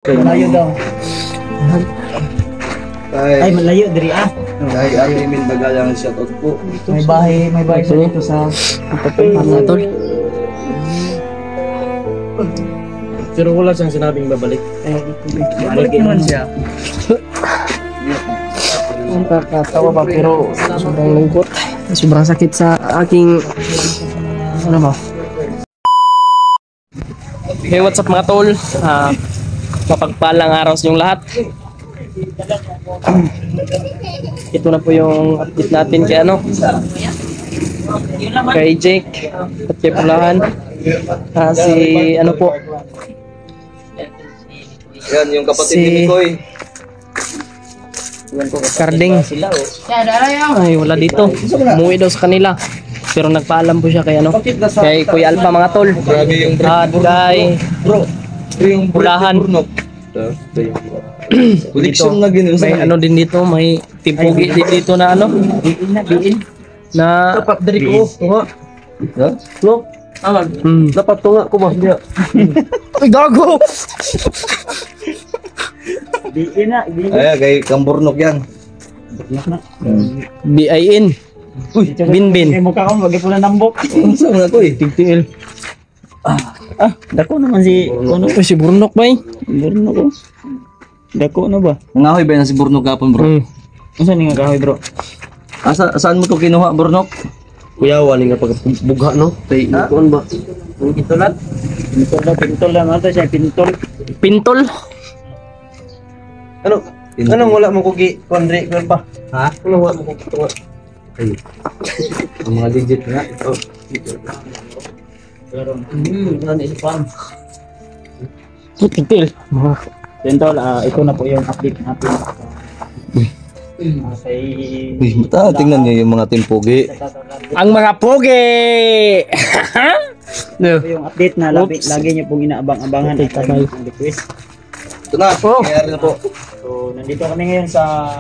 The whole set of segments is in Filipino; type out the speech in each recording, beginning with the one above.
Malayo daw. Ay, malayo diri ah. Dahil Ate Min Bagalang shoutout po. May bahay sa dito sa mga tol. Pero wala siyang sinabing babalik. Balik naman siya. Nakakatawa ba pero sobrang lungkot. Sobrang sakit sa aking ano ba? Hey, what's up mga tol? Mapagpalang araw sa inyong lahat. Ito na po yung update natin kay kay Jake at kay Pulahan. Si ano po, Yan, yung kapatid ni Mikoy. Karding. Ay, wala dito. Umuwi daw sa kanila. Pero nagpaalam po siya kay kay Kuya Alpha mga tol. At kay Pulahan. Koleksyon na gano'n. May ano din dito, may timpugi din dito na na Dari ko. Tunga. Ha? look. Dapat tunga ko ba? Uy, gago! Ay, kay Kamburnok yan. B.I.N. Uy, Binbin. Mukha ko magipula nambok. saan nga ko eh? Tigtiil. Dako naman si ano Uy, si Burnok ba Burno ko. Dako na ba? Nangahoy ba yan si Burnok kapon bro? Unsa ni nga kahoy bro? Saan mo to kinuha Burnok? Kuya, wali nga pagbugha, no? Tay, kuan ba? Ang itulat? Pintol lang ata siya, pintol. Pintol? Anong wala mo kugi? Kuandre, pa? Ha? Ano wala mo kutunga? Ang mga digit nga. Oh. Ano isipam? Tigtiil. Pintol, ito na po yung update natin. Uy, tingnan niyo yung mga timpugi. Ang mga pogi! Ito yung update na lagi niyo pong inaabang-abangan at ang request. Ito na, nangyari na po. So, nandito kami ngayon sa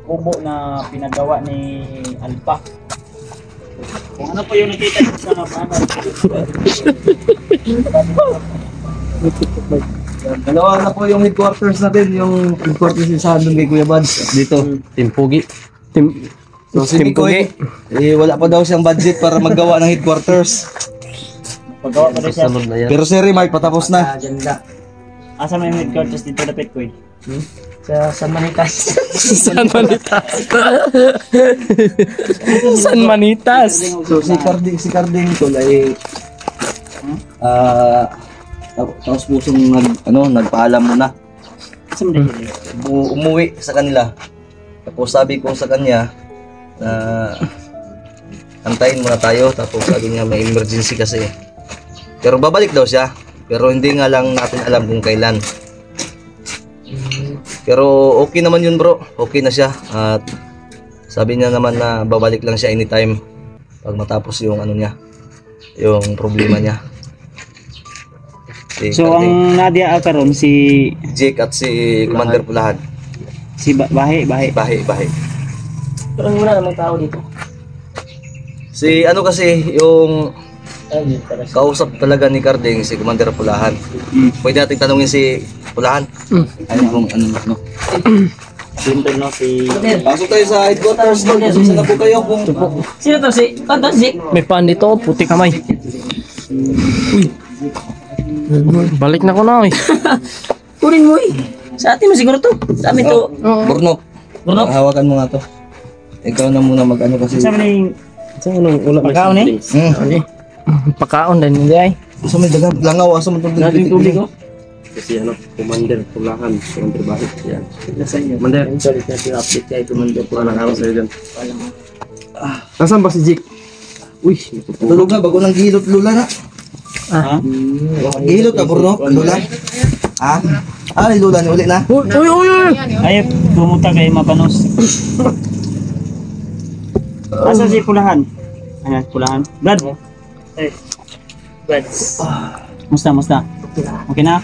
kubo na pinagawa ni Alpha. Kung ano po yung nakita niyo sa panel. Dalawa na po yung headquarters natin, yung headquarters ni Sandong kay Kuya Bads dito. Timpugi. So si Mikoy, wala pa daw siyang budget para maggawa ng headquarters. Paggawa pa rin siya. Pero si Remark patapos na. Asa may headquarters dito dapat ko eh? Sa San Manitas. San Manitas. San Manitas. So si Carding ito ay tapos pusong nagpaalam muna. Asa mo dito? Umuwi sa kanila. Tapos sabi ko sa kanya na antayin muna tayo, tapos sabi niya may emergency kasi. Pero babalik daw siya. Pero hindi nga lang natin alam kung kailan. Pero okay naman yun bro. Okay na siya. At sabi niya naman na babalik lang siya anytime pag matapos yung yung problema niya. So ang Nadia karon si Jake at si Commander Pulahan. si Bahe. Bahay. Pero wala namang tao dito. Si kasi yung kausap talaga ni Carding, si Commander Pulahan. Pwede natin tanungin si Pulahan. Ayun kung no. Pintol no si Pasok tayo sa headquarters doon. Saan na po kayo kung Sino to si Fantastic? May pan dito, puti kamay. Uy. Balik na ko na eh. kunin mo eh. Sa atin mo siguro to. Sa amin to. Burnok. Hawakan mo nga to. Ikaw na muna kasi. Sa amin Wala pagkaon eh. Pakaon din hindi ay. Asa may dagang langaw, asa mo tong Tubig ko. Kasi Commander Pulahan, Commander Bahit yan. Nasa inyo. Commander, Sorry na update kay Commander walang araw sa'yo dyan. Nasaan ba si Jake? Uy, tulog na bago nang gihilot lula na. Ha? Gihilot ka Burnok, lula. Lula ni uli na. Uy. Ay, pumunta kay Mapanos. Asa si Pulahan? Ano, Pulahan? Brad. Brad. Musta? Okay na?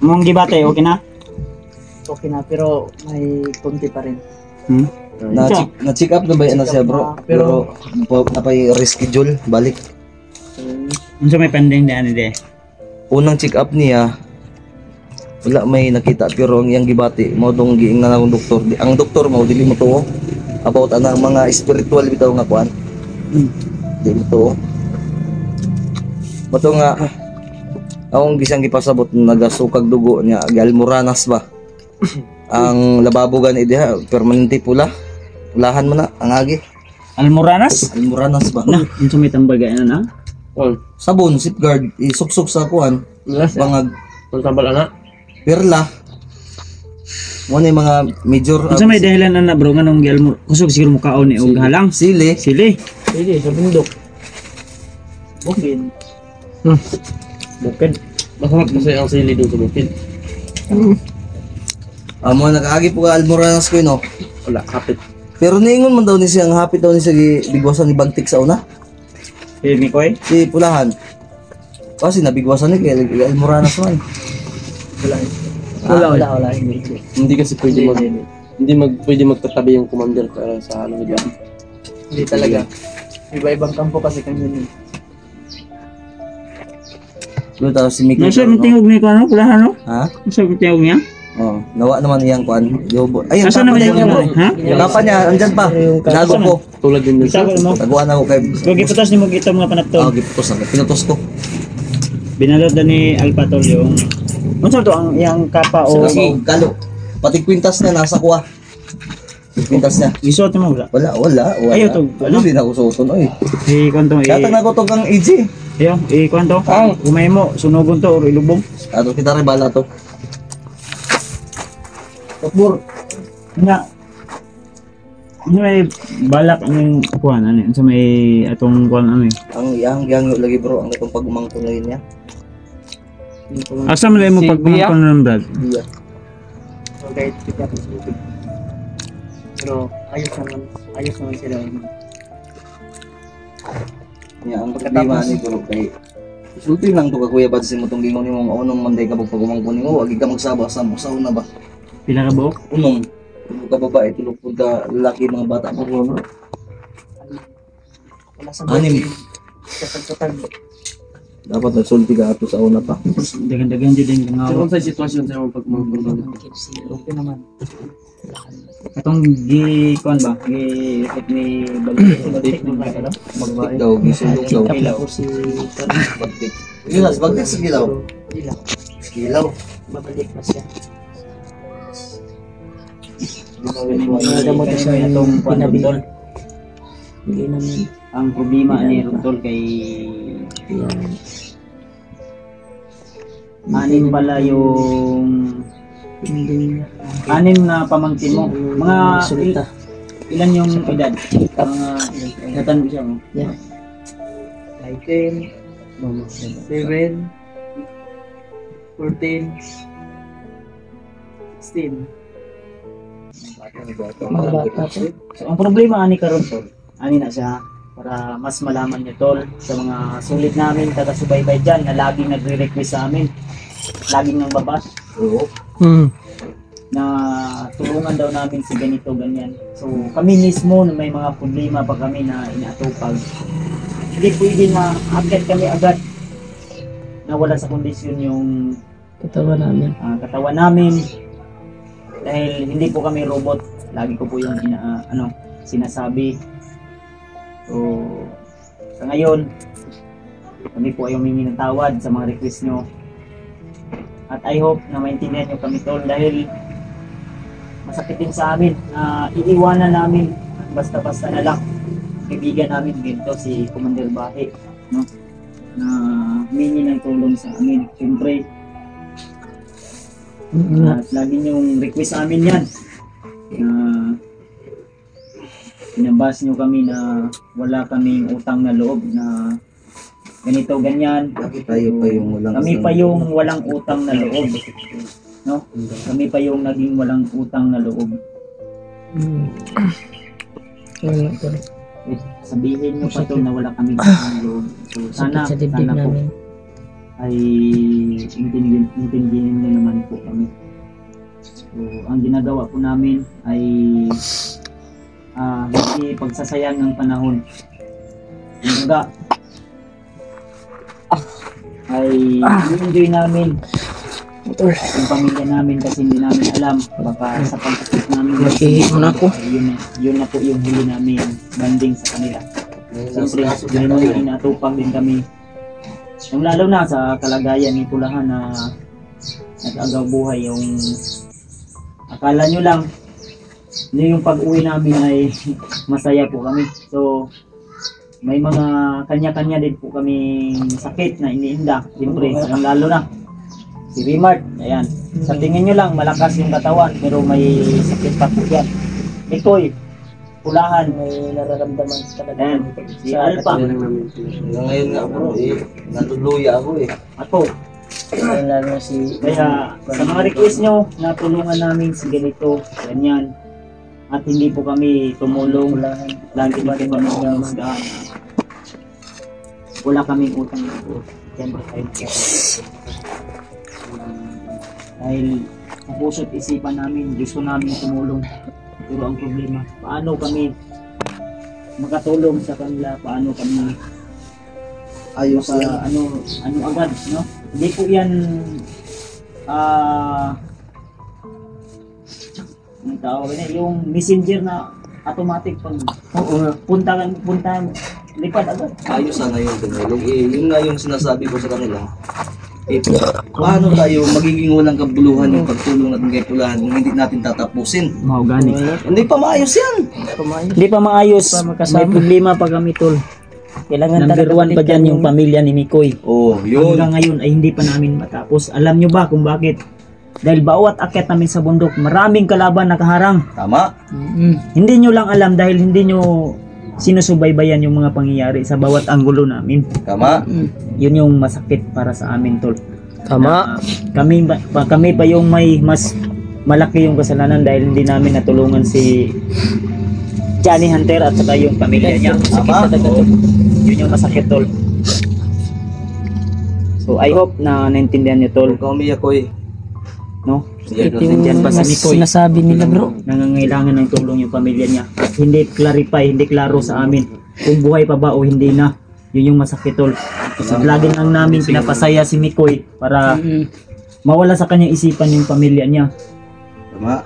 Mong gibate, okay na? Okay na, pero may konti pa rin. Na-check up na ba yan siya bro? Pero napay reschedule, balik. Unsa may pending na ano de? Unang check up niya Wala may nakita pero ang iyang gibati mo dong giing na ng doktor. Ang doktor mo dili mo tuo about anang mga spiritual bitaw nga kuan. Dili mo tuo. Mato nga akong gisang gipasabot nagasukag dugo niya Almoranas ba. Ang lababo gani diha permanente pula. Pulahan mo na ang agi. Almoranas? Almoranas ba? Na, yung may tambagay na. Sabon, safeguard, isuksok sa kuan. Bangag, Tambal ana. perla. Mo na yung mga major Unsa may dahilan na bro nganong gialmor? Kusog siguro mukaon ni og halang. sili. Sili. Sige, sa bundok. Bukid. Bukid. Masarap kasi ang sili doon sa bukid. Amo nakaagi po ka Almoranas ko no. Wala, kapit. Pero niingon man daw ni siya ang hapit daw ni siya bigwasan ni Bagtik sa una. Ni Koy. Si Pulahan. Kasi nabigwasan ni kay Almoranas man. Wala. Hindi kasi pwede pwede magtatabi yung commander para sa ano nila. Hindi talaga. Iba-ibang kampo kasi kanya. Doon tayo si Miko. Nasa mo tingog ni ko ano pulahan no? Ha? Nasa mo tingog niya? Oh, nawa naman iyang kuan. Ayun, Asa naman yung bro. ha? Yung kapa niya, andyan pa. Nago ko. Tulad din nila. Sabi mo. Taguan ako kay... Kung iputas ni mo ito mga panatton. giputos ako. Pinutos ko. Binalot na ni Alpatol yung unsa to ang iyang kapa o Kalo. Pati kwintas niya nasa kuha. Kwintas niya. isuot mo wala. Wala. Ayaw to, Ano din ako suoton, oy. Kwento Katag na ko to kang EJ. Ayo, kwento. Umay mo sunugon to or ilubong. Ato kita rin bala to. Takbur. Nga. Ano may balak ang kuan ano sa may atong kuan ano eh. Ang yang lagi bro, ang itong pagumangko ngayon niya. Asa man mo Si pagkumangkon ng brad? Iya. Okay, pero ayos naman sila. Niya ang problema ni bro kay sulti lang to ka kuya bad si motong gingon nimo nga unong manday ka pagumangko nimo, agi ka magsaba sa mo sauna ba. Pila ka buok? Unong tulog ka babae, tulog po ka lalaki mga bata pa bro. Wala sa Anim. katag-katag. Dapat nagsulti ka ato sa una pa. Dagan-dagan jud din Sa nga. kung sa sitwasyon sa mga pagmamagod. Okay naman. Atong gi kuan ba? Gi ni balik ni ba? Bagtik daw, gisulong daw. Kilaw. Si Bagtik. Gilas, bagtik sa gilaw. Ilang. Gilaw. Babalik na siya. Gamot siya atong kuan Rudol. Hindi naman. Ang problema ni Rudol kay anim pala yung anim na pamangkin mo. Mga Sulita. ilan yung edad? Mga natan siya mo. Yeah. 10, 7, 14, 16. Mga bata po. So ang problema ani karon tol, ani na siya para mas malaman niyo tol sa mga sulit namin taga-subaybay diyan na laging nagre-request sa amin. Laging nang babas Oo. na tulungan daw namin si ganito ganyan. So kami mismo na may mga problema pa kami na inaatupag. Hindi pwede na agad kami agad na wala sa kondisyon yung Katawan namin. katawan namin dahil hindi po kami robot. Lagi ko po yung sinasabi. So sa ngayon kami po ay humingi ng tawad sa mga request nyo. At I hope na maintindihan nyo kami tol dahil masakit din sa amin na iiwanan namin basta-basta na lang kaibigan namin dito si Commander Bahe, no? Na humingi ng tulong sa amin. Siyempre at lagi yung request sa amin yan na pinabas nyo kami na wala kaming utang na loob na ganito ganyan. Tayo pa yung walang Kami pa yung walang utang na loob, no? Kami pa yung naging walang utang na loob. Sabihin nyo pa to na wala kaming utang na loob. So sana Sa dibdib po namin. ay intindihin nyo naman po kami. So ang ginagawa po namin ay hindi pagsasayang ng panahon. Kumbaga ay enjoy namin yung pamilya namin kasi hindi namin alam. Baka sa pagkakit namin. Makihi mo na ako. Yun na po yung huli namin banding sa kanila. Siyempre, dahil mo inatupang din kami. Yung lalo na sa kalagayan ni Pulahan na nag-agaw buhay, yung akala nyo lang yung pag-uwi namin ay masaya po kami. So, may mga kanya-kanya din po kami sakit na iniinda. Siyempre, lalo na si Rimart, ayan. Sa tingin nyo lang, malakas yung katawan, pero may sakit pa po yan. Mikoy, Pulahan, may nararamdaman talaga. Ayan, si Alpha. Ngayon nga bro, natuluya ako Ako. Lalo si... Kaya, sa mga request nyo, natulungan namin si ganito, ganyan. At hindi po kami tumulong. Lagi ba rin kami husgahan. Wala kaming utang na po. Siyempre tayo. Dahil sa puso't isipan namin, gusto namin tumulong. Pero ang problema, paano kami makatulong sa kanila? Paano kami ayos sa ano agad, no? Hindi po yan ang tawag na yung messenger na automatic pag punta lipad agad. ayos sana yung tumulong. Yun nga yung sinasabi ko sa kanila. Paano tayo magiging walang kabuluhan yung pagtulong natin kay Pulahan kung hindi natin tatapusin? Mahogani. Hindi pa maayos yan. Hindi pa maayos. May problema pa kami, tol. Kailangan number 1 pa dyan yung pamilya ni Mikoy. Oh, yun. Hanggang ngayon ay hindi pa namin matapos. Alam nyo ba kung bakit? Dahil bawat akyat namin sa bundok, maraming kalaban nakaharang. Tama. Hindi nyo lang alam dahil hindi nyo sinusubaybayan yung mga pangyayari sa bawat anggulo namin. Tama. Yun yung masakit para sa amin, tol. Tama. Kami pa yung may mas malaki yung kasalanan dahil hindi namin natulungan si Johnny Hunter at saka yung pamilya niya. Tama. Yun yung masakit, tol. So I hope na naintindihan niyo, tol. Kung umiyak ko No? Ito Nandiyan pa yung si Mikoy. sinasabi nila bro. Nangangailangan ng tulong yung pamilya niya. At hindi clarify, hindi klaro sa amin kung buhay pa ba o hindi na. Yun yung masakit, tol. Kasi lagi lang namin pinapasaya si Mikoy para mawala sa kanyang isipan yung pamilya niya. Tama.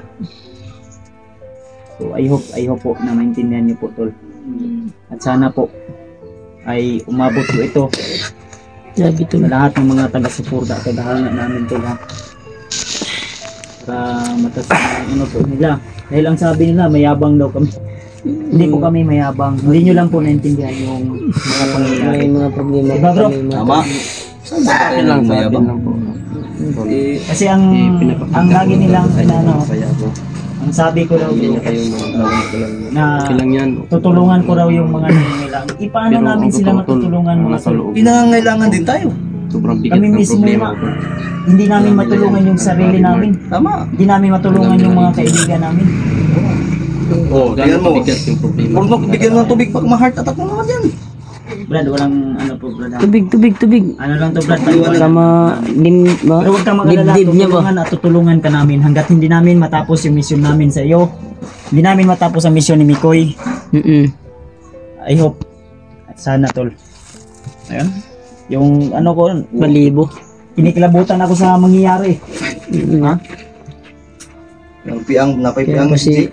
So I hope po na maintindihan niyo po, tol. At sana po ay umabot po ito Grabe to. sa lahat ng mga taga-suporta at taga-hanga namin, tol, ha. Para matas ano po nila. Dahil ang sabi nila, mayabang daw kami. Hindi po kami mayabang. Hindi nyo lang po naintindihan yung mga pangyayari. May mga problema Diba, bro? Tama. Saan lang mayabang? Kasi ang lagi nilang ang sabi ko daw na tutulungan ko raw yung mga nangangailangan. Paano namin sila matutulungan mga tol? Pinangangailangan din tayo. Sobrang bigat Kami ng mismo problema. na hindi namin matulungan yung sarili namin. Tama. Hindi namin matulungan yung mga kaibigan namin. Oh, tingnan mo. Bigat yung problema. Puro bigyan mo ng tubig pag ma-heart attack mo naman yan. Brad, walang ano po, Brad. Tubig. Ano lang to, Brad? Sama Pero huwag kang mag-alala, dibdib niya ba? tutulungan at tutulungan ka namin hanggat hindi namin matapos yung mission namin sa iyo. Hindi namin matapos ang mission ni Mikoy. I hope. At sana, tol. Ayun. Yung ano ko, Balibo. kinikilabutan ako sa mangyayari. Ha? Yung piang, napipiang Kaya kasi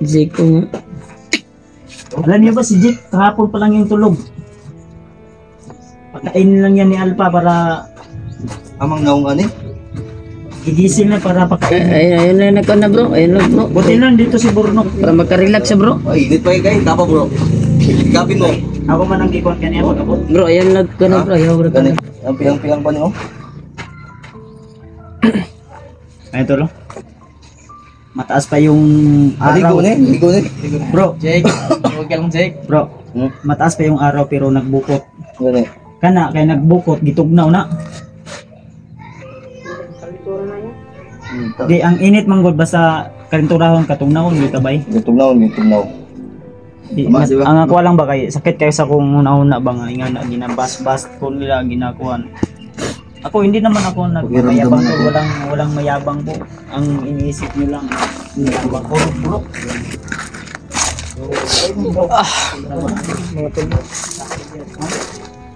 Zico nga. Alam niyo ba si Jit, kahapon pa lang yung tulog. Pakainin lang yan ni Alpha para amang naungan gigising na para pakainin. Ayun na nagkon na bro. Ayun na bro. Buti lang dito si Burnok. Para magka-relax siya bro. Ay, init pa kayo. Tapa bro. Kapin mo. Ako man ang gikon kaniya pagkabot. Bro, ayun nagkon na bro. Ayaw bro. Ganit. Ang piang-piang pa niyo. Ayun, tol. Mataas pa yung Ligo araw. ni. Ligo ni. Bro, Jake. Huwag ka lang Jake. bro, mataas pa yung araw pero nagbukot. Ganit. Kana kay nagbukot gitugnaw na. Di ang init manggod basta karinturahon katungnawon di kabay. Tugnaw. Di, Tama, di ba? ang ako lang ba kay sakit kayo sa kung una-una ba nga nga ginabas-bas ko nila ginakuan. Ako hindi naman ako nagmayabang ko, walang mayabang po. Ang iniisip niyo lang mayabang ko, bro.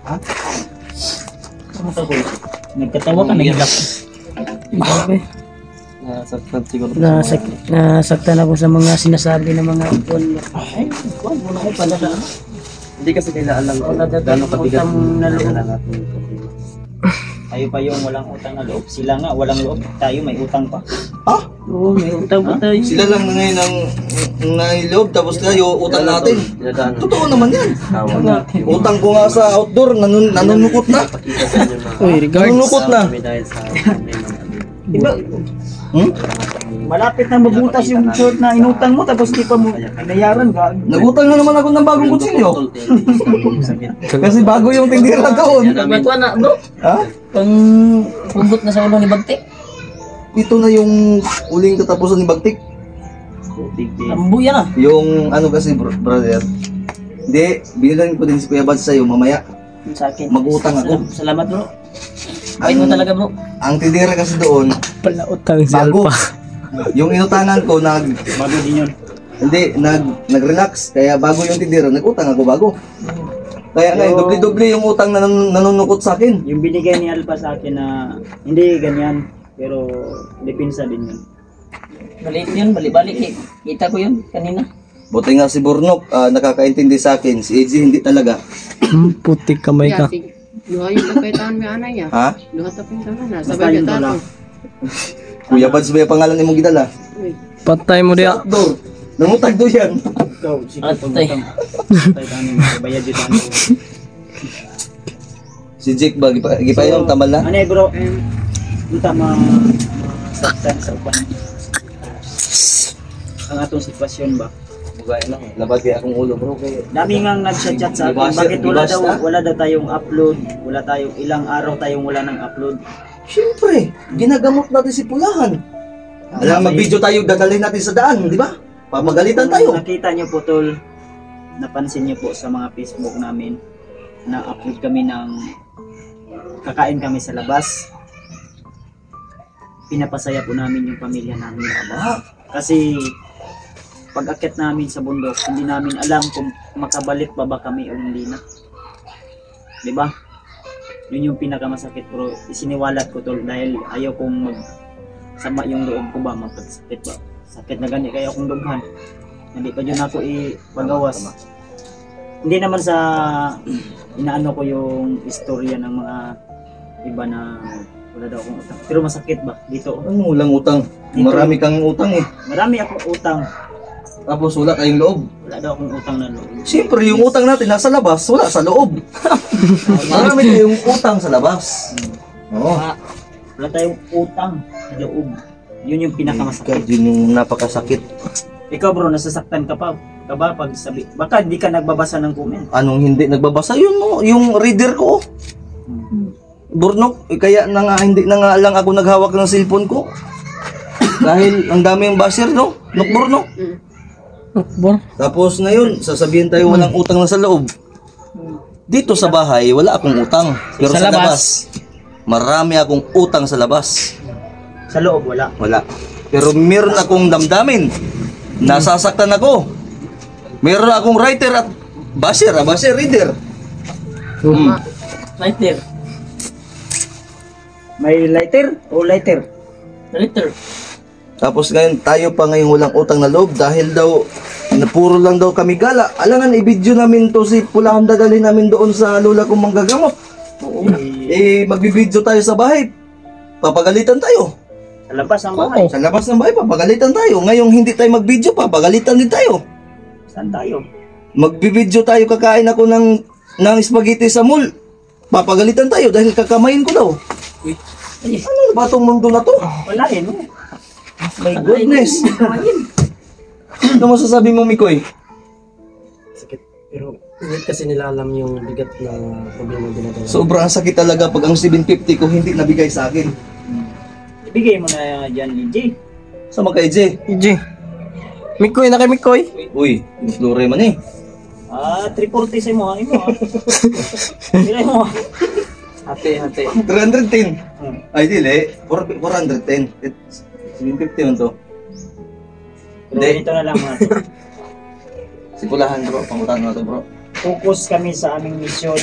Ha? Nagkatawa ka nagilap. Nasaktan siguro. Nasaktan ako sa mga sinasabi ng mga ipon. Ay, wag mo na ko pala na. Hindi kasi nila alam kung Wala daw gano'ng tayong kabigat utang yung na loob. dala natin. Tayo pa yung walang utang na loob. Sila nga walang loob. Tayo may utang pa. Ah? Oo, may utang pa tayo. Sila lang na ngayon ang nangiloob tapos tayo utang natin. Totoo naman yan. Utang ko nga sa outdoor, nanunukot na. Pakita sa inyo na. Uy, regards. Nanunukot na. Kami dahil sa kami ng Diba? Hmm? Malapit na mabutas yung short na inutang mo tapos di pa mo binayaran ka. Nagutang na naman ako ng bagong kutsilyo. Kasi bago yung tindera doon. Ito na bro. Ha? Pang hugot na sa ulo ni Bagtik. Ito na yung uling katapusan ni Bagtik. Lambo yan ah. Yung ano kasi brother. Hindi, binilan ko din si Kuya Bad sa'yo mamaya. Sa akin. Mag-utang ako. Salamat bro. Bait mo talaga bro. Ang tindera kasi doon, Pala utang si bago. Alpa. Yung inutangan ko, Bago din yun. nag-relax. Kaya bago yung tindera, nag-utang ako bago. Kaya ngayon, doble-doble yung utang na nanunukot sa akin. Yung binigay ni Alpa sa akin na hindi ganyan pero depensa din yun. Maliit yun, balik-balik. Kita ko yun kanina. Buti nga si Burnok, nakakaintindi sa akin. Si AJ hindi talaga. Putik kamay ka. Duha yung kapaitan may anay ya. Ha? Duha tapong tanan na. Basta Sabay yun ka lang. Kuya Bad, sabay pangalan ni mong gidala. Patay mo diya. Outdoor. Nangutag do yan. Ikaw, sige Atay. Bayad dito ano. Si Jake ba, gipainom tamal na? Ano eh bro? Dito masaktan sa upan. Ang atong sitwasyon ba? Bugay lang, labad kaya akong ulo bro. Kaya Dami ngang nag-chat sa akin, Libas- bakit libas na? wala daw tayong upload, wala tayong ilang araw tayong wala nang upload. siyempre, ginagamot natin si Pulahan. Alam, mag-video tayo, dadalhin natin sa daan, di ba? Papagalitan tayo. Nakita niyo po tol, napansin niyo po sa mga Facebook namin na upload kami ng kakain kami sa labas. Pinapasaya po namin yung pamilya namin. Kasi pag akit namin sa bundok, hindi namin alam kung makabalik pa ba kami o hindi na. 'Di ba? Yun yung pinakamasakit bro. Isiniwalat ko tol dahil ayaw kong sama yung loob ko ba magpasakit ba. Sakit na gani kaya akong dughan. Hindi pa yun ako ipagawas. Hindi naman sa inaano ko yung istorya ng mga iba na wala daw akong utang. Pero masakit ba dito? Ano, walang utang. Marami kang utang eh. Marami akong utang. Tapos wala kayong loob. Wala daw akong utang na loob. Siyempre, yung utang natin nasa labas, wala sa loob. Marami kayong utang sa labas. Oo. Wala tayong utang sa loob. Yun yung pinakamasakit. Yun yung napakasakit. Ikaw bro, nasasaktan ka pa. Ka ba pag sabi, baka hindi ka nagbabasa ng comment. Anong hindi nagbabasa? Yun mo, yung reader ko. Burnok, kaya na nga, hindi na nga lang ako naghawak ng cellphone ko. Dahil ang dami yung basher, no? Burnok. Bor. Tapos ngayon, sasabihin tayo walang utang na sa loob. Dito sa bahay, wala akong utang. Pero Sa sa labas. labas, marami akong utang sa labas. Sa loob, wala. Wala. Pero meron akong damdamin. Nasasaktan ako. Meron akong writer at basher, reader. Lighter. May lighter o lighter? Lighter. Tapos ngayon, tayo pa ngayon walang utang na loob dahil daw, puro lang daw kami gala. Alangan, i-video namin to si Pulahan, dadalhin namin doon sa lula kong manggagamot. Magbibideo tayo sa bahay. Papagalitan tayo. Sa labas ang bahay. Sa labas ng bahay, papagalitan tayo. Ngayong hindi tayo mag-video, papagalitan din tayo. Saan tayo? Magbibideo tayo, kakain ako ng spaghetti sa mall. Papagalitan tayo dahil kakamayin ko daw. Ano ba itong mundo na to? Wala eh, no? My goodness. Ano masasabi mo, Mikoy? Sakit. Pero hindi kasi nila alam yung bigat na problema dinadala. Sobrang sakit talaga pag ang 750 ko hindi nabigay sa akin. Ibigay mo na dyan, Linji. Sama kay J. EJ. Mikoy na kay Mikoy. Uy, yung flore man eh. 340 sa mo, mo ha. Bilay mo ha. Hati. 310. Ay, dili. 410. 750 man to. Pero ganito na lang mga to. Sipulahan bro, pangutan mo to bro. Focus kami sa aming mission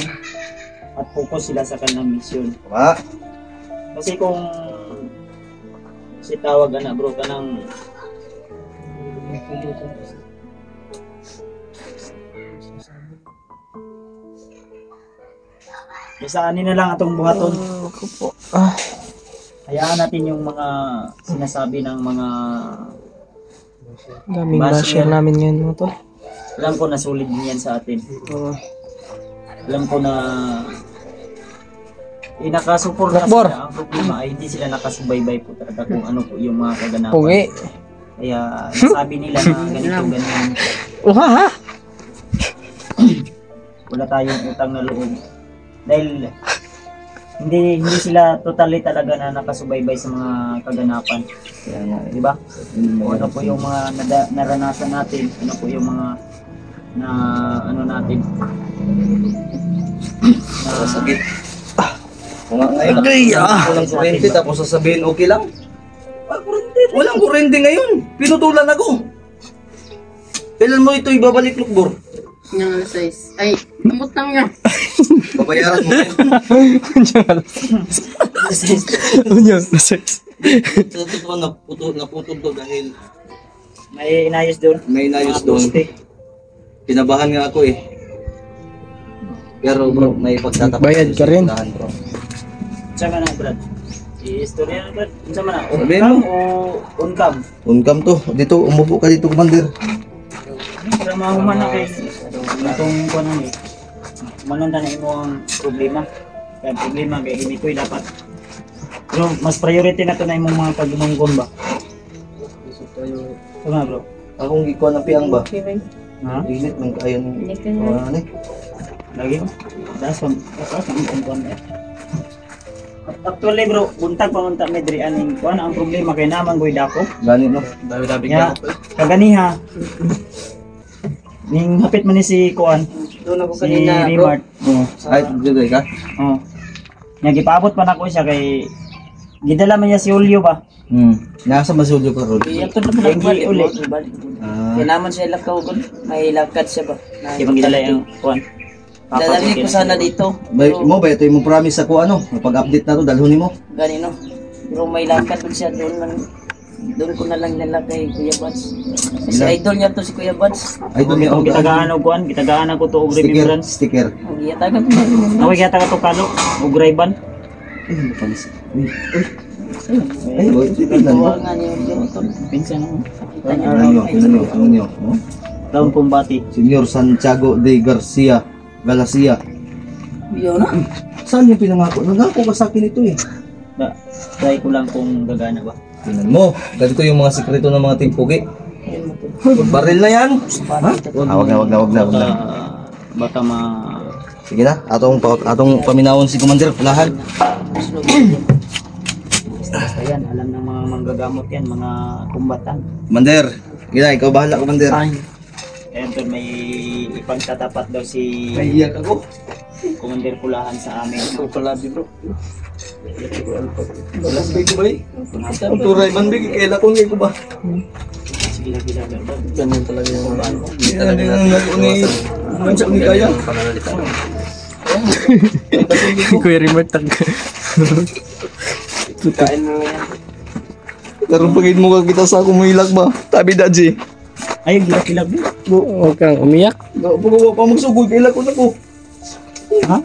at focus sila sa kanilang mission. Tama. Kasi kung Si tawag ana bro kanang isaanin na lang atong buhaton. Hayaan natin yung mga sinasabi ng mga Daming basher namin ngayon mga tol. alam ko na sulit din yan sa atin. Alam ko na nakasuporta Bor. sila. Ang problema ay hindi sila nakasubaybay po talaga kung ano po yung mga kaganapan. Pungi. Kaya nasabi nila na ganito, ganyan. Ha? Wala tayong utang na loob. Dahil hindi sila totally talaga na nakasubaybay sa mga kaganapan. Kaya nga, di ba? Kung ano po yung mga naranasan natin, ano po yung mga na ano natin. Na, Sakit. Ngayon, walang kurente tapos sasabihin okay lang. Walang kurente ngayon. Pinutulan ako. Kailan mo ito ibabalik, Lukbor? Yang alas 6. Ay, umutang nga. Babayaran mo yan. Sa totoo, naputol to dahil may inayos doon. may inayos Mga doon. poste. Kinabahan nga ako eh. Pero bro, may pagtatapat. Bayad ka rin. Bro. Sama na, Brad. I-istorya na, Brad. Sama na. Sabihin On-cam mo. o on-cam? Uncam to. Dito, umupo ka dito, Commander. Para mahuman na kayo. Itong kuwan eh. Mananda na imo ang problema. Kaya problema, kaya hindi ko dapat. Pero mas priority na to na imong mga pagmungkon ba? Ito nga bro. Akong ikaw na piyang ba? Ha? Ilit ng kayo ng ano eh. Lagi mo? Das ang kuwan eh. Actually bro, buntag pa unta medri aning kuan ang problema kay naman goy dako. Gani no. Dabi-dabi Ya, ka. kaganiha. Ning hapit man ni si kuan. Doon ako Si kanina, bro. Rimart. Oh. Ay, dito ka. Oh. Nga gipaabot pa nako siya kay gidala man niya si Julio ba? Nasa Basulyo ka ron. Iyan to naman Yung nagbalik uli. mo. Ah, Kaya naman siya lakaw ko. May lakad siya ba? Di ba gidala yung kuan? Dadalhin ko sana dito. mo ba ito yung promise ako ano, pag-update na to dalhunin mo. Ganino. Pero may lakad ko siya doon lang. Doon ko na lang nila kay Kuya Buds. Kasi idol niya to si Kuya Buds. Ay dumi Ang ako gitagaan og kuan, gitagaan ako to og sticker, remembrance. sticker. Ang giyatagan ko na. Away kaya taga to kalo og rayban. Ay, boy, tignan mo. Kuha nga niyo yung to. Pinsan mo. Ano niyo? Taon kumbati. Senyor Santiago de Garcia Galacia. Yun na. Saan yung pinangako? Nangako ka sa akin ito eh. Try ko lang kung gagana ba. Tingnan mo, ganito yung mga sikreto ng mga timpugi. Baril na yan. Ha? Wag na. Baka ma Sige na, atong paminawon si Commander Pulahan. basta yan, alam ng mga manggagamot yan, mga kumbatan. Commander, sige na, ikaw bahala Commander. Kaya doon may ipagtatapat daw si Naiiyak ako. Commander Pulahan sa amin. Ikaw palabi bro. Balas ba ito ba eh? Ang turay man big, kaila ko ngayon ko ba? Sige lagi lang. Ganyan talaga yung ano. Hindi talaga natin ni kaya. Kuya Rimart tag. Kain na lang yan. Karon pagid mo kita sa akong muilag ba? Tabi daji. Ay, gilag-gilag din. Huwag kang umiyak. Pagawa pa magsugoy kaila ko na ko. Ha?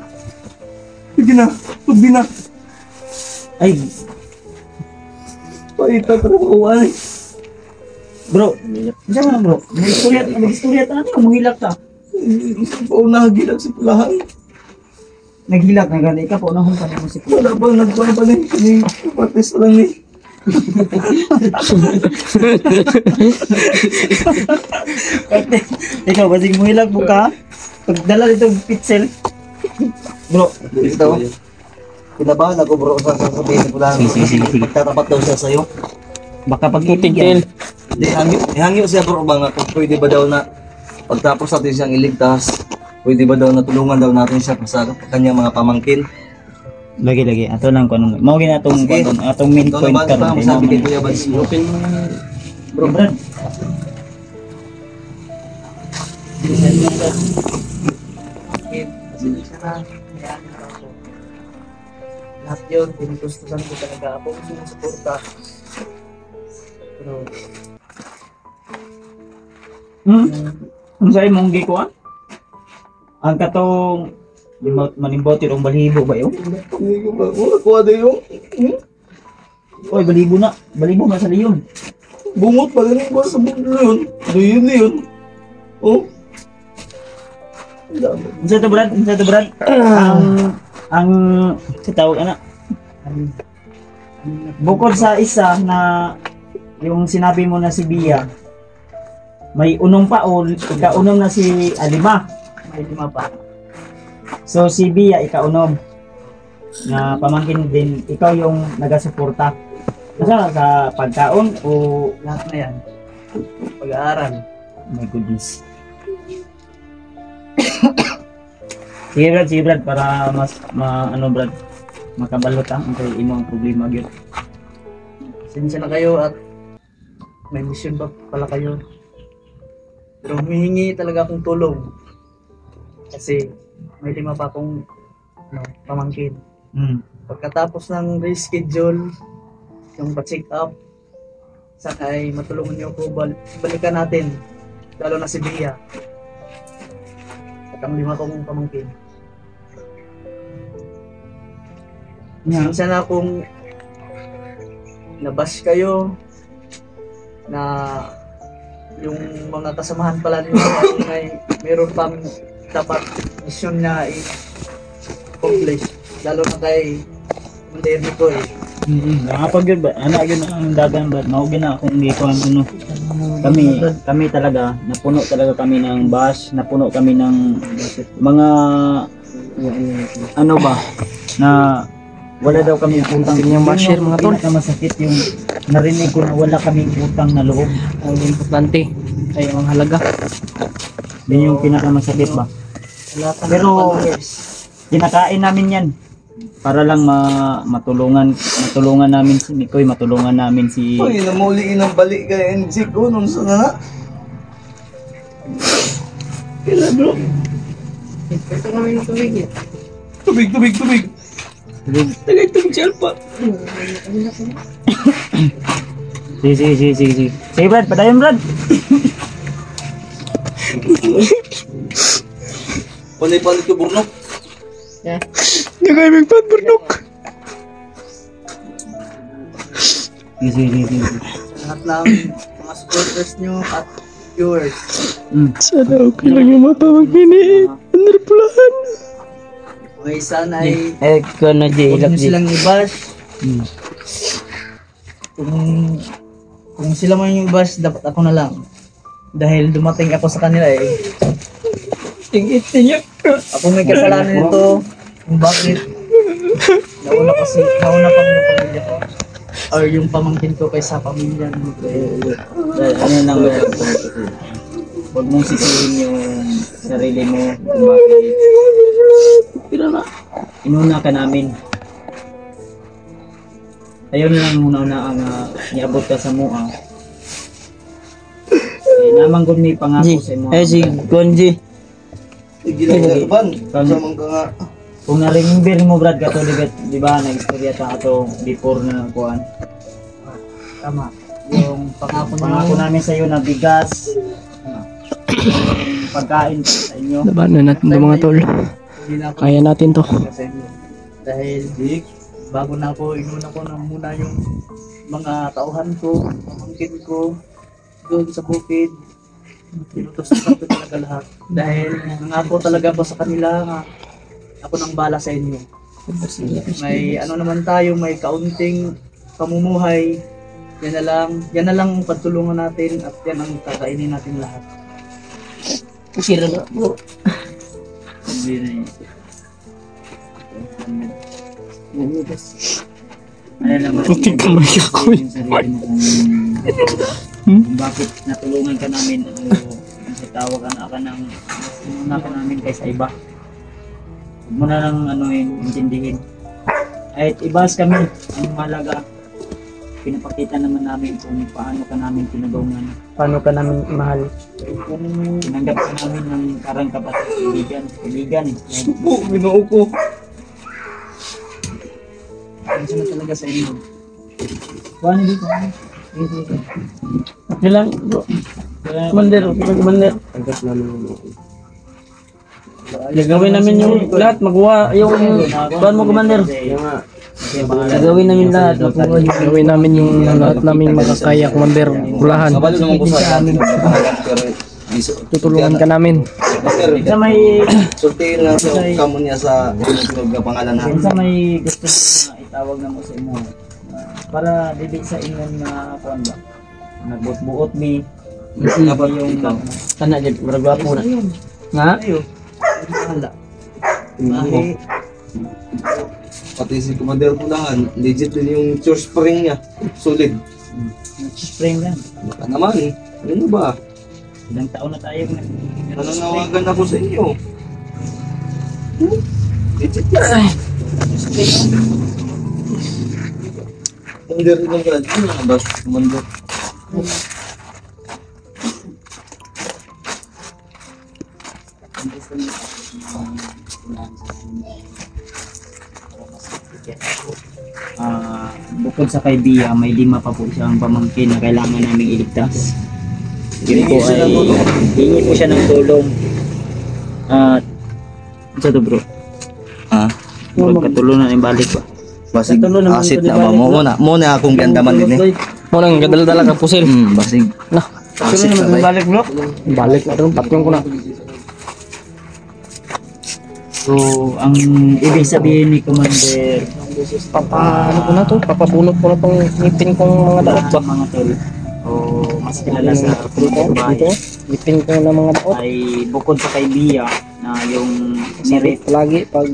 Sige na, pagdi na. Ay, Paita pero kuwan. bro. Diyan nga bro. Mag-istorya ta natin kung mahilak ta. Oo nagilag si Pulahan. Naghilak na gani ka po. Unahon pa naman si Pulahan. Wala ba nagkuhan pa ni partis lang ni. Ikaw, basig mahilak mo ka. Pagdala dito pitsel. Bro, Ito. Kinabahan ako bro sa sasabihin ni Pulahan. Sige. Magtatapat daw siya sa'yo. baka pag Tigil. Hindi, hangyo siya bro ba nga kung pwede ba daw na pagtapos natin siyang iligtas, pwede ba daw na tulungan daw natin siya sa kanyang mga pamangkin. Lagi. Ato lang kung ano. Mao gina atong Sige. atong main Ito point naman karon. ang sabi kay Kuya Bads. Bro, Brad. Lahat yun, pinutustusan ko talaga ako. Sumusuporta. Pero, Ang sa'yo mong gikuan? Ang katong manimbote rong balibo ba yun? Kuha na yung Oy, balibo na sa liyon. bungot pa rin ba sa bundo yun? Yun na yun. Oh. Unsa to Brad? Ang sa tawag ana. Bukod sa isa na yung sinabi mo na si Bia, may unong pa o ikaunom na si Alima. May 5 pa. So si Bia ikaunom na pamangkin din, ikaw yung nagasuporta. Sa pagkaon o Lahat na yan. Pag-aaral. oh my goodness. Sige Brad, para mas Brad, makabalot ang kay imong problema gyud. Sinsya na kayo at may mission ba pala kayo. Pero humihingi talaga akong tulong. Kasi may 5 pa akong pamangkin. Pagkatapos ng reschedule, yung pa-check up, sakay matulungan niyo ako balikan natin. Lalo na si Bia. At ang 5 kong pamangkin. Minsan na akong nabash kayo na yung mga kasamahan pala niyo ay meron pang dapat mission na i-accomplish. Lalo na kay Monday ko eh. Nakapag yun ba? Ano yun ang dagan ba? Maugi na akong gikuan ano. Kami talaga, napuno talaga kami ng bash, napuno kami ng mga ano ba na wala daw kami utang. Yung basher mga tol. Masakit yung narinig ko na wala kaming utang na loob. Ang importante ay ang halaga. Yun yung pinakamasakit ba? Pero kinakain namin yan para lang matulungan namin si Mikoy, matulungan namin si Uy, namuli inang balik kay NG ko nung sa na. Kila bro. Ito namin yung tubig eh. Tubig. Tubig siya pa. Sige. Sige Brad, padayon Brad. Panay-panay ko burnok. Nagay magpat burnok. Sige. Lahat ng mga supporters nyo at viewers. Sana okay lang yung mapamagmini eh. Underpulahan. May sana ay Ko na huwag nyo silang i-bash. Kung sila man yung i-bash, dapat ako na lang. Dahil dumating ako sa kanila eh. Tingit-tingit. Ako may kasalanan nito. Kung bakit nauna pa yung pamilya ko. Or yung pamangkin ko kaysa pamilya mo. Ano nang huwag mong sisihin yung sarili mo kung bakit inuna ka namin. Ayun lang muna ang niabot ka sa mua. Namanggod ni pangako sa imo. Si Gonji. Sige lang ban. Samang ka nga. Kung na-remember mo Brad kato di ba nag-istorya ta ato before na kuan. Tama. Yung Pangako namin sa iyo na bigas, pagkain sa inyo. Labanan natin ito mga tol. hindi na ako Kaya natin to. sa inyo. Dahil bago na ako, inuna ko na muna yung mga tauhan ko, pamangkin ko, doon sa bukid. Tinutusan ko talaga lahat. Dahil nangako talaga ko sa kanila nga ako nang bala sa inyo. May ano naman tayo, may kaunting pamumuhay. Yan na lang ang pagtulungan natin at yan ang kakainin natin lahat. Sira na bro. Hindi na yun. Putik kamay ako. Yung sarili mo kung bakit natulungan ka namin o kasi tawagan ka ng sinuna ka namin kaysa iba. Huwag mo na lang intindihin. Kahit ibas kami, ang malaga, pinapakita naman namin kung paano ka namin tinulungan. Paano ka namin mahal? Kung tinanggap ka namin ng parang kapatid, kaibigan eh. Supo, ginoo ko. Ano na talaga sa inyo. Kuhan dito. Ilang bro. Commander, Commander. Tanggap namin yung Gagawin namin yung lahat, magawa yung kuhan mo, Commander. Gagawin namin lahat, Gawin namin yung lahat namin makakaya, Commander Pulahan. Kabalo naman ko sa amin. Pero Tutulungan ka namin. Sa may sultihin lang sa kamo niya sa inunog na pangalan ha. sa may gusto na itawag na mo sa imo. Para dili sa ingon na kuan ba. Nagbuot-buot mi. Dapat Yung ikaw. Kana dyan, maragwapo na. Nga? Bahay. Pati si Commander Pulahan, legit din yung church spring niya. Solid. Spring lang. Baka naman, ano ba? Ilang taon na tayo Nananawagan ako sa inyo. Legit yan. Commander ng God. Ano nga ba, Commander? Bukod sa kay Bia, may 5 pa po siyang pamangkin na kailangan naming iligtas. Yun po ay hingi po siya ng tulong. At sa to bro, Ha? magkatulungan yung balik ba? Basig asit na ba? Muna akong gandaman din eh. Mo nang gadala-dala ka pusil. Basig. Nah, Asit na ba? Balik bro. balik na rin, tatlong ko na. So, ang ibig sabihin ni Commander, Ano ko na to? Papabunot ko na tong ngipin kong mga daot ba? mga tol, o mas kilala sa Dito, bahay, ngipin ko na mga daot. ay bukod sa kay Bia na yung Sirit lagi pag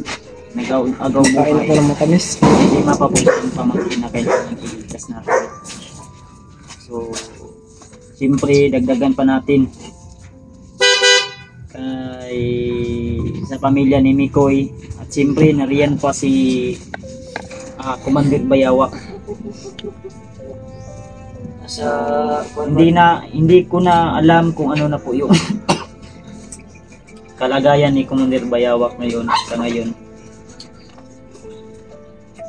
nag-agaw kain ko buhay, ng matamis. 5 pa po siyang pamangkin na kailangan iligtas natin. So, siyempre dagdagan pa natin kay sa pamilya ni Mikoy at siyempre nariyan pa si Commander Bayawak. Hindi ko na alam kung ano na po yung kalagayan ni Commander Bayawak ngayon sa ngayon.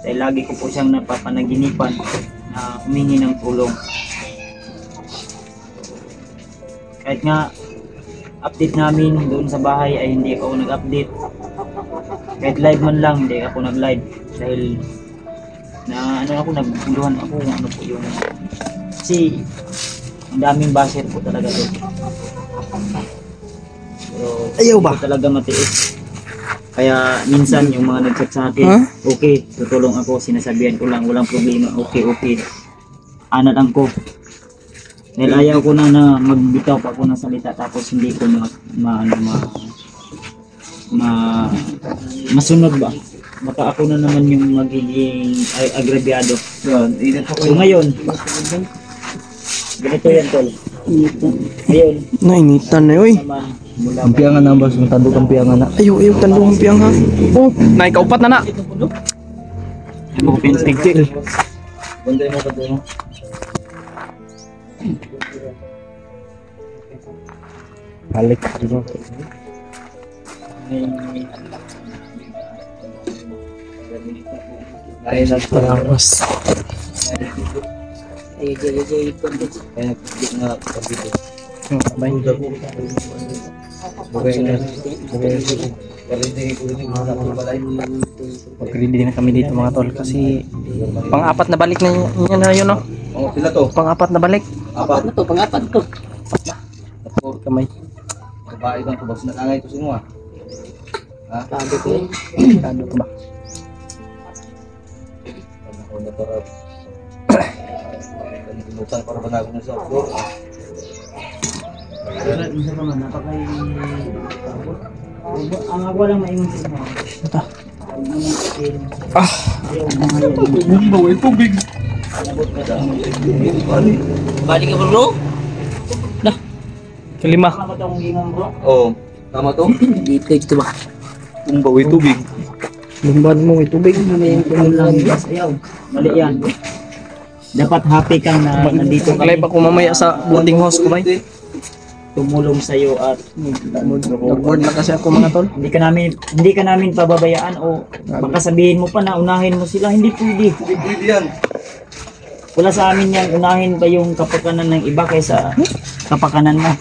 Dahil lagi ko po siyang napapanaginipan na humingi ng tulong. Kahit nga update namin doon sa bahay ay hindi ako nag-update. Kahit live man lang, hindi ako nag-live. Dahil na ano ako, naguluhan ako kung ano po yung kasi ang daming basher po talaga doon. Pero ayaw ba? Talaga matiis. Kaya minsan yung mga nag-chat sa akin, okay, tutulong ako, sinasabihan ko lang, walang problema, okay. Ana lang ko. Dahil ayaw ko na magbitaw pa ako ng salita tapos hindi ko masunod ba. Baka ako na naman yung magiging agrabyado. So ngayon, ganito yan tol. Ngayon, Nainitan na yoy. naman mula Kampiangan na ba? Matando kampiangan na. Ayaw, tandong ang piyang ha. Oh, naikaupat na na. mo ko pinsigil. Banday mo ka doon. Balik dito. Ay, sa Parawas. kaya nagpigit na kapito. Bay. Mag-ready na kami dito mga tol kasi pang-apat na balik na yan na yun no. Oh, pila to? Pang-apat na balik. Apat. Pangapat to. Kamay. Babae kang kubas na langay to sinua. Ha? Sabi ko eh. Ano to ba? Panahon na para. Kalimutan para banago mo sa floor. Ang ako lang maingon sa inyo. Ito. Ah. Bawal tubig. Balik ka bro? Kalima. Tama ba itong gingon bro? Oh, tama to? Dito ba? Kung bawal tubig. Lumbad mo may tubig. Ayaw. Mali yan. Dapat happy kang na nandito Maglay pa ko mamaya sa boarding house ko bay. tumulong sa iyo at Nag-board na kasi ako mga tol. hindi ka namin pababayaan o baka sabihin mo pa na unahin mo sila, hindi pwede. Hindi pwede yan. Wala sa amin yan, unahin pa yung kapakanan ng iba kaysa kapakanan mo.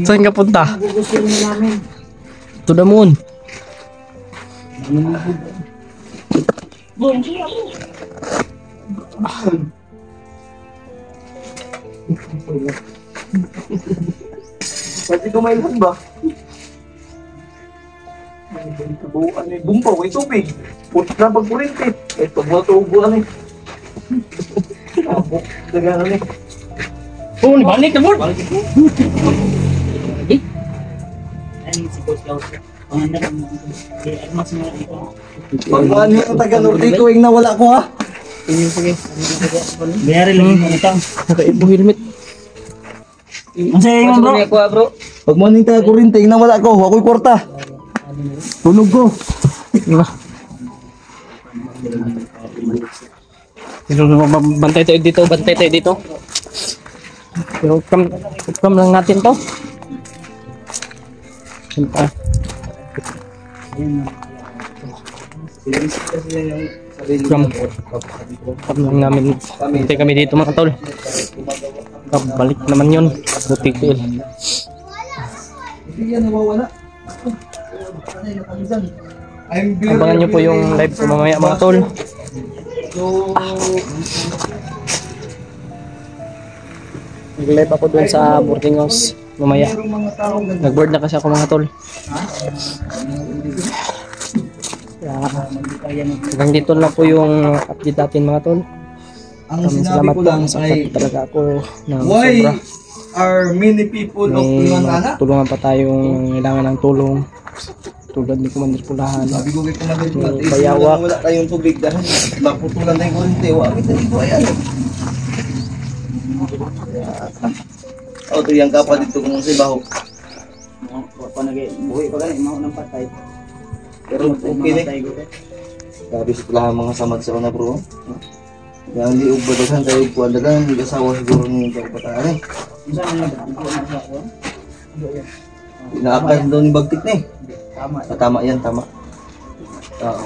Saan ka punta? Gusto rin namin. To the moon. Pwede kumailhan ba? Kabuuan eh. Bumpaw, may tubig. Puti na pagkurinti. Ito, matubuan eh. Daganan eh. Oh, balik na mo. Ayun si Coach Klaus. Panganda ka mo. Kaya mas mga dito. Pagmaan yung taga Nordico, yung nawala ko ha. Sige. Bayari lang yung mga tao. Nakaibo helmet. Ang sa'yo yung bro? Pagmaan yung taga kurinti, yung nawala ko. Ako'y kwarta. Tunog ko. Bantay tayo dito. Pero kam lang natin to. Siyempre. Kam lang namin. Bantay kami dito mga tol. Balik naman yun. Butik ko yun. Hindi yan nawawala. Abangan nyo po yung live ko mamaya mga tol. Nag-live ako dun sa boarding house mamaya. Nag-board na kasi ako mga tol. Hanggang dito lang po yung update natin mga tol. Ang Maraming sinabi salamat ko po. lang Nasaktan ay talaga ako ng why sobra. are many people of May Lunana? tulungan pa tayong kailangan ng tulong. Tulad ni Commander Pulahan. Sabi ko kay Commander Pulahan, Yung bayawak. wala tayong tubig dahil maputulan tayong kurente. Wala dito ayan. O, ito yung kapal dito kung sa ibaho. Buhay pa ganun, mga unang patay. Pero okay na. Sabi sa Pulahan mga samad sa una bro. Yang liog ba daghan tayo kuwan daghan, hindi kasawa siguro ng pagpataan eh. Inaakad daw ni Bagtik na eh. Tama yan, tama. Oo.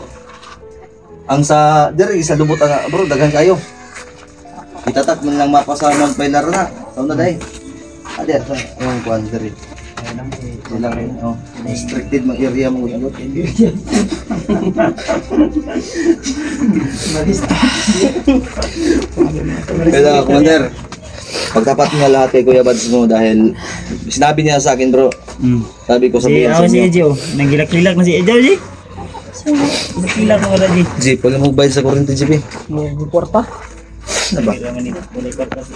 Ang sa diri sa lubot na bro, daghan kayo. Itatak man lang mapasama ng pailar na. Taon na dai. Adi sa ang kuan diri. Silang oh, restricted mang area mo yun. Kaya Commander, pagtapat niya lahat kay Kuya Bads mo dahil sinabi niya sa akin bro. Sabi ko Si sabihin sa si inyo. Ejo, nagilak-lilak na si Ejo, Ji. Nagilak mo rin, Ji. Jeep, wala mo bayad sa kurente Jeep eh. May kwarta. Ano ba? Kailangan nito, bulay pa kasi.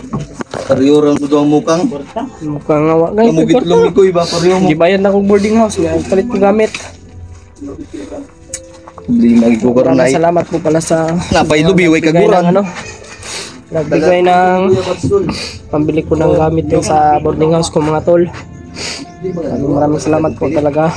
Pariyurang ko daw mukang. Porta. Mukhang ngawa guys. Kamugit lumikoy ba? Pariyo mo. Hindi bayad na akong boarding house. May palit ko gamit. Hindi magikugar na Maraming salamat po pala sa Napay lubi, way nagbigay kaguran. ng ano. Nagbigay ng pambili ko ng gamit yung sa boarding house ko mga tol. Maraming salamat po talaga.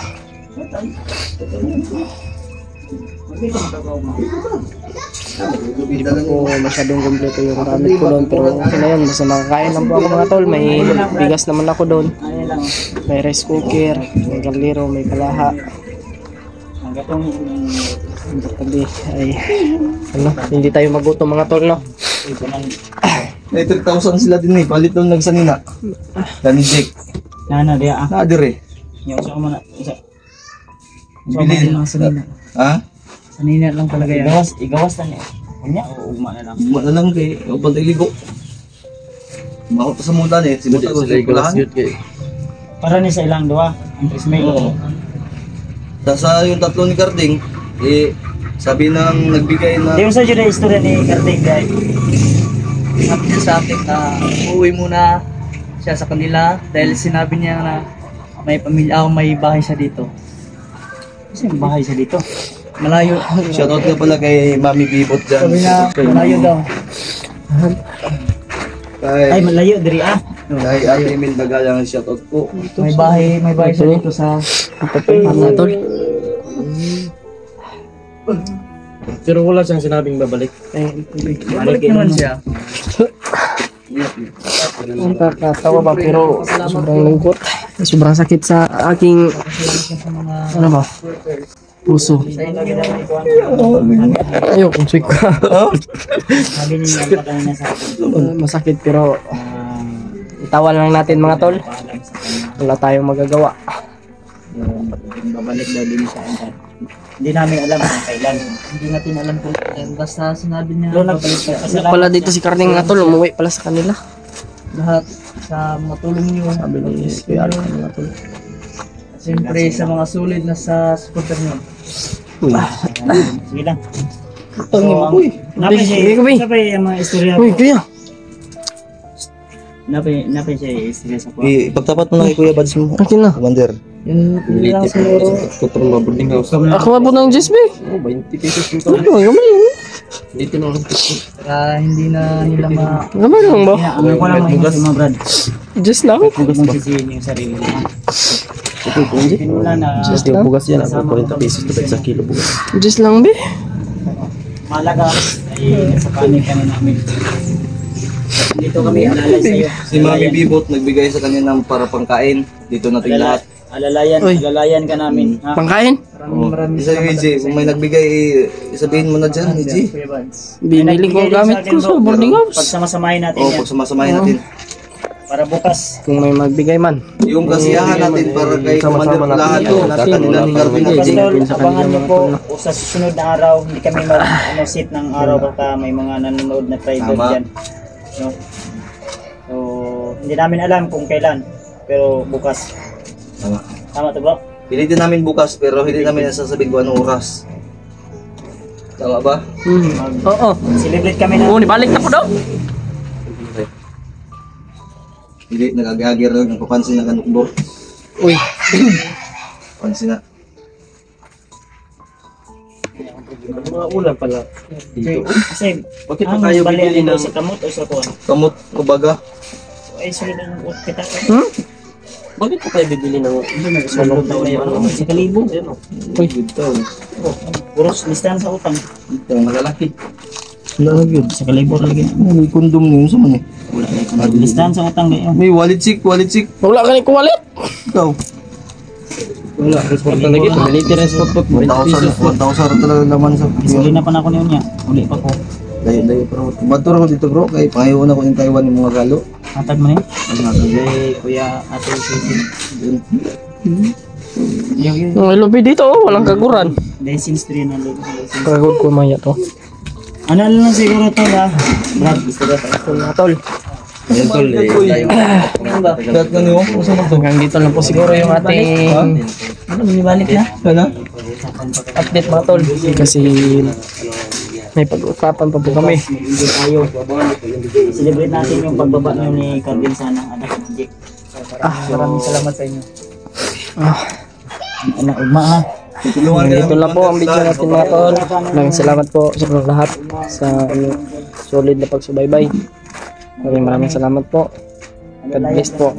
Hindi po masyadong kumpleto yung gamit ko doon, pero okay na yun, basta makakain lang po ako mga tol. May bigas naman ako doon, may rice cooker, may kaldero, may kalaha. Tabi ay ano, hindi tayo magutom mga tol, no? May 3,000 sila din eh. Palit nung nagsanina. Dani Jake. Nana dia ah. Nadir eh. Yung sa mo na isa. Bilin. Ha? Sanina lang talaga yan. Igawas na niya. Kanya o ugma na lang. Wala lang kay upang ligo. Mahot sa mudan eh. Sibutan ko sa ikulahan. Para ni sa ilang duwa. Ang prismate ko. Sa yung tatlo ni Carding, eh, sabi nang nagbigay na... Yung sa Judah istorya ni Kartig guys. Sabi niya sa akin na uuwi muna siya sa kanila dahil sinabi niya na may pamilya ako, may bahay siya dito. Kasi yung bahay sa dito. Malayo. Shoutout nga pala kay Mami Bibot dyan. Sabi na malayo daw. Ay malayo diri ah. Kay Ate Emil Dagalang shoutout po. May bahay siya dito sa Mga tol. Pero wala siyang sinabing babalik. balik naman siya. Nakakatawa ba, pero sobrang lungkot. Sobrang sakit sa aking ano ba? Puso. Ayaw, kung sick ka. Sabi niya pa kanina sa akin. Masakit pero itawan lang natin mga tol. Paalam sa kanya. Wala tayong magagawa. Yung babalik daw din sa akin. Hindi namin alam kung kailan. Hindi natin alam kung basta sinabi niya Doon nagbalik siya. Kasi pala dito si Karning mga tol, umuwi pala sa kanila. lahat sa mga tulong niyo. Sabi ni Kuya Alpha mga tol. Siyempre sa mga sulit na sa supporter niyo. Sige lang. Ito ni Boy. Napay Sige, Kuya. siya. Napay ang mga istorya Uy, ko. Kuya. Napay siya istorya sa ko. Ipagtapat mo na kay Kuya Bads mo. Akin na. Commander. Yun lang siguro. Tutulong ba boarding house? Ako mabot ng GSB. Oh, 20 pesos yung Ano, gamay lang. Dito na lang. Para hindi na nila Gamay lang ba? Ang ko lang mga si mga brad. Just lang. Huwag mong sisihin yung sarili mo. Pinula na Just lang. Bugas yan, ang 40 pesos to sa kilo bugas. Just lang, be. malaga ay nasa panig kami namin. Dito kami alalay sa'yo. Si Mami Bibot nagbigay sa kanya ng para pangkain. Dito natin lahat. Uy. Alalayan ka namin. Ha? Pangkain? maraming Isa yung EJ, kung may nagbigay, isabihin mo na dyan, EJ. Kuya Bads. Binili ko ang gamit ko sa boarding house. Pagsamasamahin natin O, yan. pagsamasamahin natin. Para bukas. Kung may magbigay man. Yung kasiyahan natin para kay Commander Lahat to, sa kanila ni Garvin at EJ. Pastor, abangan nyo po sa susunod na araw. Hindi kami mag-sit ng araw baka may mga nanonood na tribal Tama. dyan. No? So, hindi namin alam kung kailan. Pero bukas. Tama. Tama to bro? Pilitin namin bukas pero hindi namin nasasabihin kung anong oras. Tama ba? Oo. Celebrate kami na. Oo, nibalik na po daw. Hindi, nag-agagir na, nagpapansin na kanukbo. Uy. Pansin na. Mga ulan pala. Dito. Kasi, Bakit pa ang tayo balian bibili mo ng... sa kamot o sa kuwan? Kamot, kumbaga. Ay, sunod ang kita ka. Bakit pa tayo bibili ng... Sunod na kayo. Sa kalibo. Ayan o. Uy. Puros listahan sa utang. Ito, malalaki. Sa kalibo lagi. May kondom na yun sa man eh. Listahan sa utang kayo. May wallet chick, wallet chick. Wala ka ni kuwalit. Ikaw. Wala, resport na lagi. Pamiliti rin spot po. 40 pesos. 1,000 talaga laman sa Suli na pa na ako niya. Uli pa ko. Dayo bro. Matur ako dito bro, kay pangayon ako ng Taiwan ng mga galo. Hatag mo na yun. Kay Kuya Ate Suzy. Yung Ang ilobi dito, oh, walang kaguran. license 3 na license. Kagod ko maya to. Ano lang siguro to ha? Brad, gusto ka pa. Tol na tol. Ayun tol eh. Kat na niyo, kung saan to? Hanggang dito lang po siguro yung ating Ano, binibalik na? Kana? update mga tol. Kasi may pag-usapan pa po kami. Hindi tayo. Celebrate natin yung pagbaba nyo ni Carvin sana. Anak ni Jake. Maraming salamat sa inyo. Anak, ugma ha. Dito lang po ang video natin mga tol. Maraming salamat po sa lahat sa inyong solid na pagsubaybay. Maraming salamat po. God bless po.